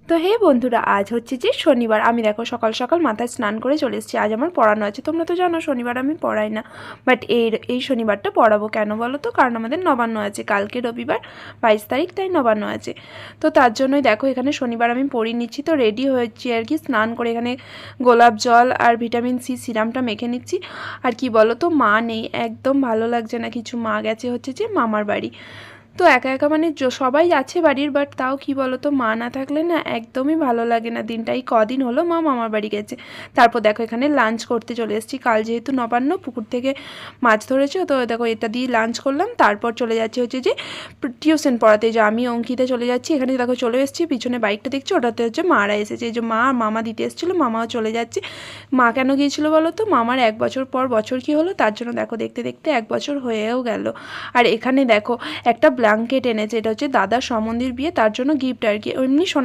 তো হে বন্ধুরা, আজ হচ্ছে যে শনিবার। আমি দেখো সকাল সকাল মাথায় স্নান করে চলে এসেছি। আজ আমার পড়ানো আছে। তোমরা তো জানো শনিবার আমি পড়াই না, বাট এই শনিবারটা পড়াবো। কেন বলো তো? কারণ আমাদের নবান্ন আছে কালকে, রবিবার 22 তারিখ, তাই নবান্ন আছে। তো তার জন্যই দেখো এখানে শনিবার আমি পড়িয়ে নিচ্ছি। তো রেডি হয়েছি আর কি, স্নান করে এখানে গোলাপ জল আর ভিটামিন সি সিরামটা মেখে নিচ্ছি। আর কি বলো তো, মা নেই, একদম ভালো লাগছে না কিছু। মা গেছে হচ্ছে যে মামার বাড়ি। তো একা একা মানে সবাই আছে বাড়ির, বাট তাও কি বলো তো, মা না থাকলে না একদমই ভালো লাগে না। দিনটাই কদিন হলো মা মামার বাড়ি গেছে। তারপর দেখো এখানে লাঞ্চ করতে চলে এসেছি। কাল যেহেতু নবান্ন, পুকুর থেকে মাছ ধরেছে, তো দেখো এটা দিয়ে লাঞ্চ করলাম। তারপর চলে যাচ্ছি হচ্ছে যে টিউশন পড়াতে, যে আমি অঙ্কিতে চলে যাচ্ছি। এখানে দেখো চলে এসেছি, পিছনে বাইকটা দেখছি, ওটাতে হচ্ছে মারা এসেছে। এই যে মা আর মামা দিতে এসেছিলো, মামাও চলে যাচ্ছে। মা কেন গিয়েছিলো বলো তো? মামার 1 বছর পর বছর কি হলো, তার জন্য দেখো দেখতে দেখতে 1 বছর হয়েও গেল। আর এখানে দেখো একটা ব্ল্যাঙ্কেট এনেছে, এটা হচ্ছে দাদার সম্বন্ধীর বিয়ে, তার জন্য গিফট আর কি। এমনি শোনা